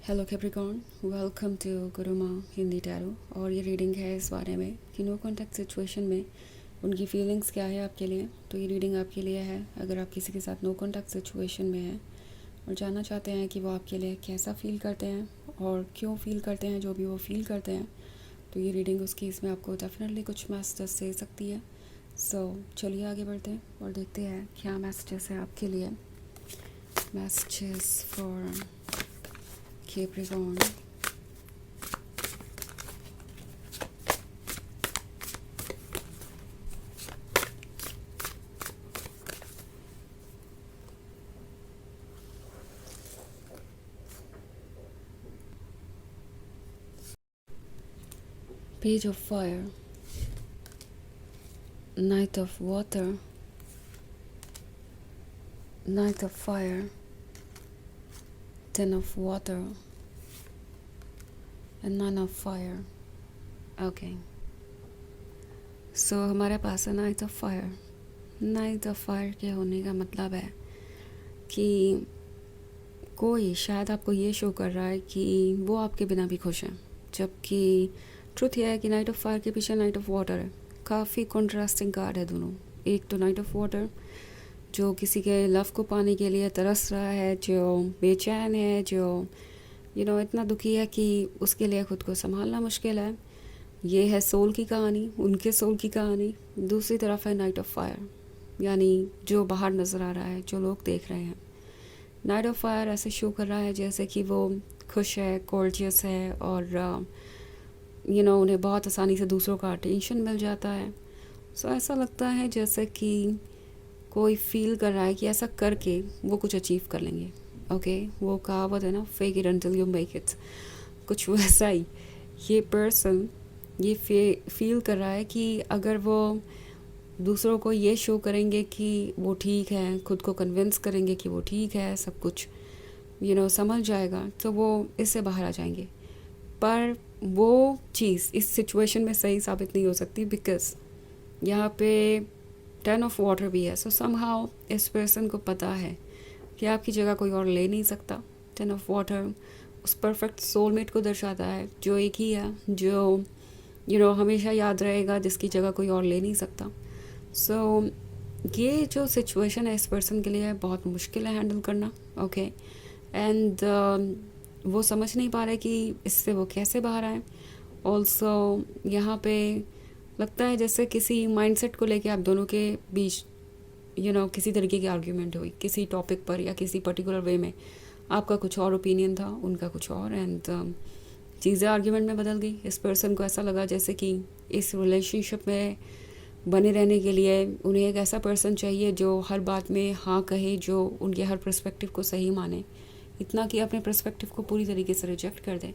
Hello Capricorn, welcome to Guruma Hindi tarot. और ये reading है इस बारे में कि नो कॉन्टैक्ट सिचुएशन में उनकी फीलिंग्स क्या है आपके लिए। तो ये रीडिंग आपके लिए है अगर आप किसी के साथ नो कॉन्टैक्ट सिचुएशन में हैं और जानना चाहते हैं कि वो आपके लिए कैसा फ़ील करते हैं और क्यों फ़ील करते हैं जो भी वो फ़ील करते हैं। तो ये रीडिंग उसकी इसमें आपको डेफिनेटली कुछ मैसेजेस दे सकती है। सो चलिए आगे बढ़ते हैं और देखते हैं क्या मैसेजेस है आपके लिए। Messages for Capricorn. Page of Fire, Knight of Water, Knight of Fire, Ten of Water, and Nine of Fire. Okay. So हमारे पास है Knight of Fire. Knight of Fire के होने का मतलब है कि कोई शायद आपको ये शो कर रहा है कि वो आपके बिना भी खुश है, जबकि ट्रुथ यह है कि नाइट ऑफ फायर के पीछे नाइट ऑफ वाटर है। काफ़ी कॉन्ट्रास्टिंग कार्ड है दोनों। एक तो नाइट ऑफ वाटर जो किसी के लव को पाने के लिए तरस रहा है, जो बेचैन है, जो इतना दुखी है कि उसके लिए खुद को संभालना मुश्किल है। ये है सोल की कहानी, उनके सोल की कहानी। दूसरी तरफ है नाइट ऑफ फायर, यानी जो बाहर नज़र आ रहा है, जो लोग देख रहे हैं। नाइट ऑफ फायर ऐसे शो कर रहा है जैसे कि वो खुश है, कॉर्जियस है और उन्हें बहुत आसानी से दूसरों का अटेंशन मिल जाता है। सो ऐसा लगता है जैसे कि कोई फील कर रहा है कि ऐसा करके वो कुछ अचीव कर लेंगे। ओके, वो कहावत है ना, fake it until you make it, कुछ वैसा ही ये पर्सन ये फील कर रहा है कि अगर वो दूसरों को ये शो करेंगे कि वो ठीक है, खुद को कन्विंस करेंगे कि वो ठीक है, सब कुछ समझ जाएगा, तो वो इससे बाहर आ जाएंगे। पर वो चीज़ इस सिचुएशन में सही साबित नहीं हो सकती, बिकॉज यहाँ पे 10 ऑफ वाटर भी है। सो समहाउ इस पर्सन को पता है कि आपकी जगह कोई और ले नहीं सकता। 10 ऑफ वाटर उस परफेक्ट सोलमेट को दर्शाता है, जो एक ही है, जो हमेशा याद रहेगा, जिसकी जगह कोई और ले नहीं सकता। सो ये जो सिचुएशन है इस पर्सन के लिए बहुत मुश्किल है हैंडल करना। ओके, एंड वो समझ नहीं पा रहे कि इससे वो कैसे बाहर आए। ऑल्सो यहाँ पे लगता है जैसे किसी माइंडसेट को लेके आप दोनों के बीच किसी तरीके की आर्ग्यूमेंट हुई किसी टॉपिक पर या किसी पर्टिकुलर वे में। आपका कुछ और ओपिनियन था, उनका कुछ और, एंड चीज़ें आर्ग्यूमेंट में बदल गई। इस पर्सन को ऐसा लगा जैसे कि इस रिलेशनशिप में बने रहने के लिए उन्हें एक ऐसा पर्सन चाहिए जो हर बात में हाँ कहे, जो उनके हर पर्सपेक्टिव को सही माने, इतना कि अपने पर्सपेक्टिव को पूरी तरीके से रिजेक्ट कर दें।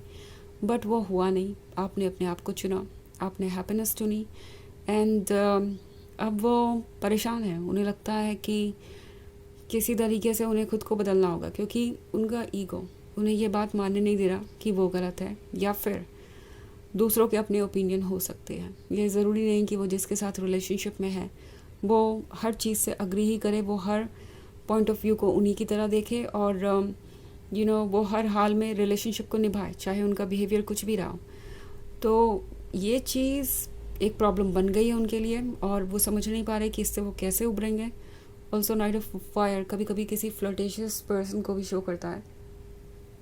बट वो हुआ नहीं। आपने अपने आप को चुना, आपने हैप्पीनेस चुनी, एंड अब वो परेशान है। उन्हें लगता है कि किसी तरीके से उन्हें खुद को बदलना होगा, क्योंकि उनका ईगो उन्हें ये बात मानने नहीं दे रहा कि वो गलत है, या फिर दूसरों के अपने ओपिनियन हो सकते हैं। ये ज़रूरी नहीं कि वो जिसके साथ रिलेशनशिप में है वो हर चीज़ से अग्री ही करे, वो हर पॉइंट ऑफ व्यू को उन्हीं की तरह देखे और वो हर हाल में रिलेशनशिप को निभाए, चाहे उनका बिहेवियर कुछ भी रहा हो। तो ये चीज़ एक प्रॉब्लम बन गई है उनके लिए और वो समझ नहीं पा रहे कि इससे वो कैसे उभरेंगे। ऑल्सो नाइट ऑफ फायर कभी कभी किसी फ्लर्टेशियस पर्सन को भी शो करता है।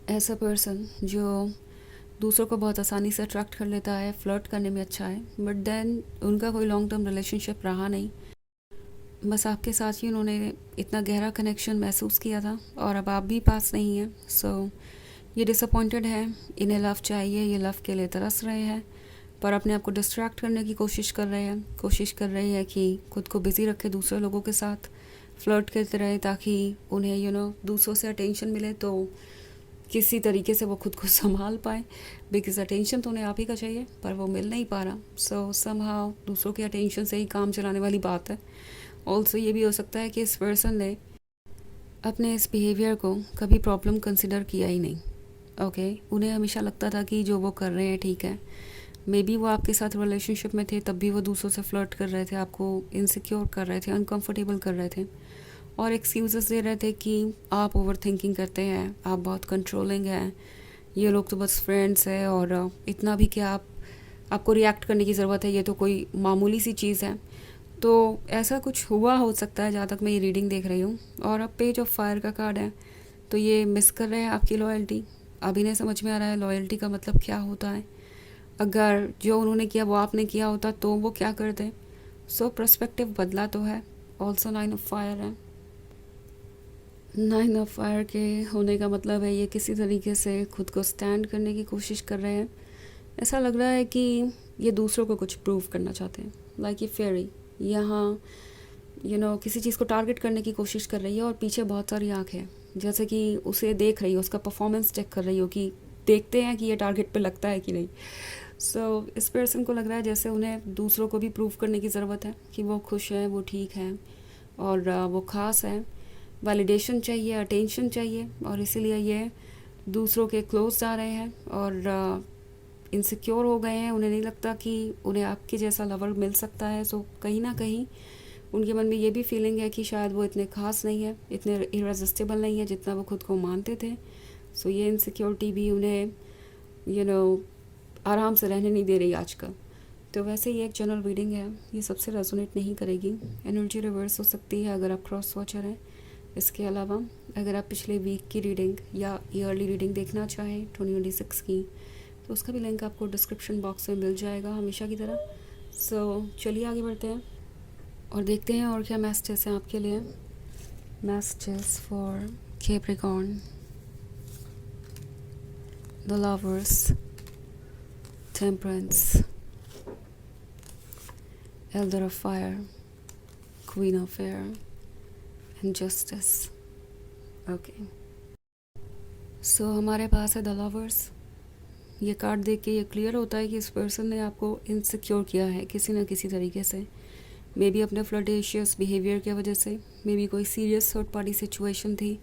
ऐसा पर्सन जो दूसरों को बहुत आसानी से अट्रैक्ट कर लेता है, फ्लर्ट करने में अच्छा है, बट देन उनका कोई लॉन्ग टर्म रिलेशनशिप रहा नहीं। बस आपके साथ ही उन्होंने इतना गहरा कनेक्शन महसूस किया था और अब आप भी पास नहीं हैं। सो ये डिसअपॉइंटेड है, इन्हें लव चाहिए, ये लव के लिए तरस रहे हैं, पर अपने आप को डिस्ट्रैक्ट करने की कोशिश कर रहे हैं। कोशिश कर रही है कि खुद को बिज़ी रखे दूसरे लोगों के साथ, फ्लर्ट करते रहे ताकि उन्हें दूसरों से अटेंशन मिले, तो किसी तरीके से वो खुद को संभाल पाए। बिकॉज अटेंशन तो उन्हें आप ही का चाहिए, पर वो मिल नहीं पा रहा। सो समहाउ दूसरों के अटेंशन से ही काम चलाने वाली बात है। ऑल्सो ये भी हो सकता है कि इस पर्सन ने अपने इस बिहेवियर को कभी प्रॉब्लम कंसिडर किया ही नहीं। ओके, उन्हें हमेशा लगता था कि जो वो कर रहे हैं ठीक है। मे बी वो आपके साथ रिलेशनशिप में थे तब भी वो दूसरों से फ्लर्ट कर रहे थे, आपको इनसिक्योर कर रहे थे, अनकंफर्टेबल कर रहे थे और एक्सक्यूजेस दे रहे थे कि आप ओवर थिंकिंग करते हैं, आप बहुत कंट्रोलिंग हैं, ये लोग तो बस फ्रेंड्स है और इतना भी कि आपको रिएक्ट करने की ज़रूरत है, ये तो कोई मामूली सी चीज़ है। तो ऐसा कुछ हुआ हो सकता है जहाँ तक मैं ये रीडिंग देख रही हूँ। और अब पेज ऑफ फायर का कार्ड है, तो ये मिस कर रहे हैं आपकी लॉयल्टी। अभी नहीं समझ में आ रहा है लॉयल्टी का मतलब क्या होता है। अगर जो उन्होंने किया वो आपने किया होता तो वो क्या करते। सो पर्सपेक्टिव बदला तो है। ऑल्सो 9 ऑफ फायर है। 9 ऑफ फायर के होने का मतलब है ये किसी तरीके से खुद को स्टैंड करने की कोशिश कर रहे हैं। ऐसा लग रहा है कि ये दूसरों को कुछ प्रूव करना चाहते हैं। लाइक ये फेरी यहाँ किसी चीज़ को टारगेट करने की कोशिश कर रही है और पीछे बहुत सारी आँखें हैं, जैसे कि उसे देख रही हो, उसका परफॉर्मेंस चेक कर रही हो कि देखते हैं कि ये टारगेट पे लगता है कि नहीं। सो इस पर्सन को लग रहा है जैसे उन्हें दूसरों को भी प्रूव करने की ज़रूरत है कि वो खुश हैं, वो ठीक हैं और वो ख़ास हैं। वैलिडेशन चाहिए, अटेंशन चाहिए और इसीलिए ये दूसरों के क्लोज जा रहे हैं और इनसिक्योर हो गए हैं। उन्हें नहीं लगता कि उन्हें आपके जैसा लवर मिल सकता है। सो कहीं ना कहीं उनके मन में ये भी फीलिंग है कि शायद वो इतने ख़ास नहीं है, इतने इरेजिस्टिबल नहीं है जितना वो खुद को मानते थे। सो ये इनसिक्योरिटी भी उन्हें आराम से रहने नहीं दे रही आजकल। तो वैसे ये एक जनरल रीडिंग है, ये सबसे रेजोनेट नहीं करेगी। एनर्जी रिवर्स हो सकती है अगर आप क्रॉस वॉचर हैं। इसके अलावा अगर आप पिछले वीक की रीडिंग या ईयरली रीडिंग देखना चाहें 2026 की, तो उसका भी लिंक आपको डिस्क्रिप्शन बॉक्स में मिल जाएगा हमेशा की तरह। सो चलिए आगे बढ़ते हैं और देखते हैं और क्या मैसेजेस हैं आपके लिए। Messages for Capricorn, the lovers, temperance, elder of fire, queen of air and justice. Okay, so हमारे पास है द लवर्स। ये कार्ड देख के ये क्लियर होता है कि इस पर्सन ने आपको इनसिक्योर किया है किसी न किसी तरीके से। मे बी अपने फ्लर्टेशियस बिहेवियर की वजह से, मे बी कोई सीरियस थर्ड पार्टी सिचुएशन थी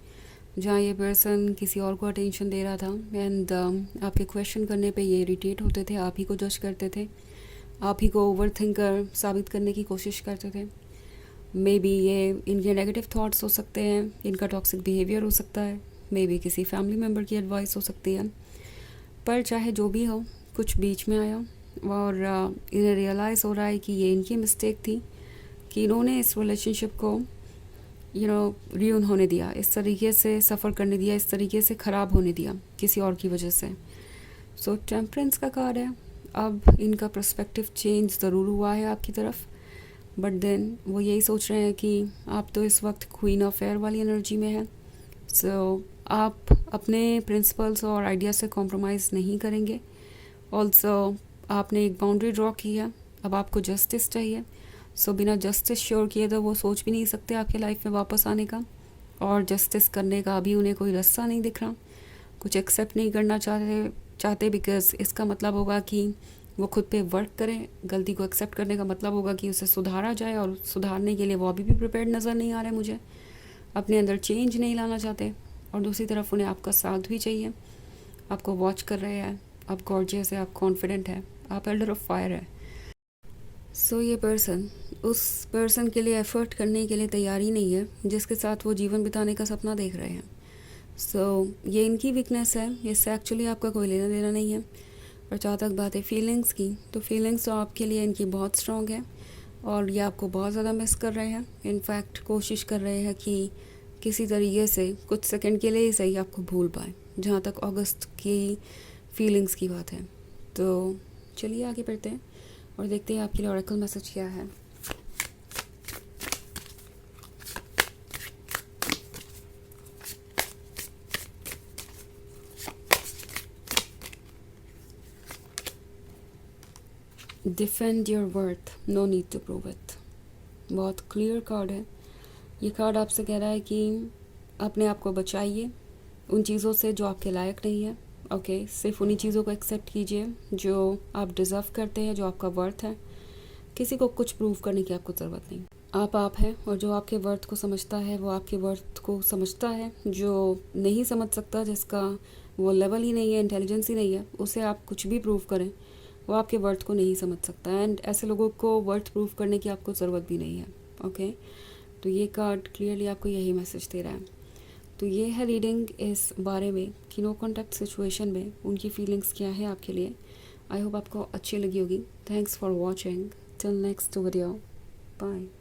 जहाँ ये पर्सन किसी और को अटेंशन दे रहा था एंड आपके क्वेश्चन करने पे ये इरिटेट होते थे, आप ही को जज करते थे, आप ही को ओवर थिंकर साबित करने की कोशिश करते थे। मे बी ये इनके नेगेटिव थॉट्स हो सकते हैं, इनका टॉक्सिक बिहेवियर हो सकता है, मे बी किसी फैमिली मेम्बर की एडवाइस हो सकती है। पर चाहे जो भी हो, कुछ बीच में आया और इन्हें रियलाइज़ हो रहा है कि ये इनकी मिस्टेक थी कि इन्होंने इस रिलेशनशिप को रियून होने दिया, इस तरीके से सफ़र करने दिया, इस तरीके से ख़राब होने दिया किसी और की वजह से। सो टेम्परेंस का कार्ड है। अब इनका पर्सपेक्टिव चेंज ज़रूर हुआ है आपकी तरफ, बट देन वो यही सोच रहे हैं कि आप तो इस वक्त क्वीन ऑफ एयर वाली एनर्जी में हैं। सो आप अपने प्रिंसिपल्स और आइडिया से कॉम्प्रोमाइज़ नहीं करेंगे। ऑल्सो आपने एक बाउंड्री ड्रॉ की है, अब आपको जस्टिस चाहिए। सो बिना जस्टिस श्योर किए तो वो सोच भी नहीं सकते आपके लाइफ में वापस आने का, और जस्टिस करने का अभी उन्हें कोई रास्ता नहीं दिख रहा, कुछ एक्सेप्ट नहीं करना चाहते बिकॉज इसका मतलब होगा कि वो खुद पे वर्क करें। गलती को एक्सेप्ट करने का मतलब होगा कि उसे सुधारा जाए, और सुधारने के लिए वो अभी भी प्रिपेयर्ड नज़र नहीं आ रहे मुझे, अपने अंदर चेंज नहीं लाना चाहते। और दूसरी तरफ उन्हें आपका साथ भी चाहिए, आपको वॉच कर रहे हैं, आप गॉर्जियस है, आप कॉन्फिडेंट है, आप एल्डर ऑफ फायर है। सो ये पर्सन उस पर्सन के लिए एफ़र्ट करने के लिए तैयार ही नहीं है जिसके साथ वो जीवन बिताने का सपना देख रहे हैं। सो ये इनकी वीकनेस है, इससे एक्चुअली आपका कोई लेना देना नहीं है। और जहाँ तक बात है फीलिंग्स की, तो फीलिंग्स तो आपके लिए इनकी बहुत स्ट्रॉन्ग है और ये आपको बहुत ज़्यादा मिस कर रहे हैं। इनफैक्ट कोशिश कर रहे हैं कि किसी तरीके से कुछ सेकंड के लिए ही सही आपको भूल पाए, जहाँ तक अगस्त की फीलिंग्स की बात है। तो चलिए आगे बढ़ते हैं और देखते हैं आपके लिए ऑरेकल मैसेज क्या है। Defend your worth, no need to prove it. बहुत क्लियर कार्ड है। ये कार्ड आपसे कह रहा है कि अपने आप को बचाइए उन चीज़ों से जो आपके लायक नहीं है। ओके, सिर्फ उन्हीं चीज़ों को एक्सेप्ट कीजिए जो आप डिज़र्व करते हैं, जो आपका वर्थ है। किसी को कुछ प्रूव करने की आपको ज़रूरत नहीं। आप हैं, और जो आपके वर्थ को समझता है वो आपके वर्थ को समझता है। जो नहीं समझ सकता, जिसका वो लेवल ही नहीं है, इंटेलिजेंस ही नहीं है, उसे आप कुछ भी प्रूव करें, वो आपके वर्थ को नहीं समझ सकता। एंड ऐसे लोगों को वर्थ प्रूव करने की आपको ज़रूरत भी नहीं है। ओके, तो ये कार्ड क्लियरली आपको यही मैसेज दे रहा है। तो ये है रीडिंग इस बारे में कि नो कॉन्टैक्ट सिचुएशन में उनकी फीलिंग्स क्या है आपके लिए। आई होप आपको अच्छी लगी होगी। Thanks for watching. Till next video, bye.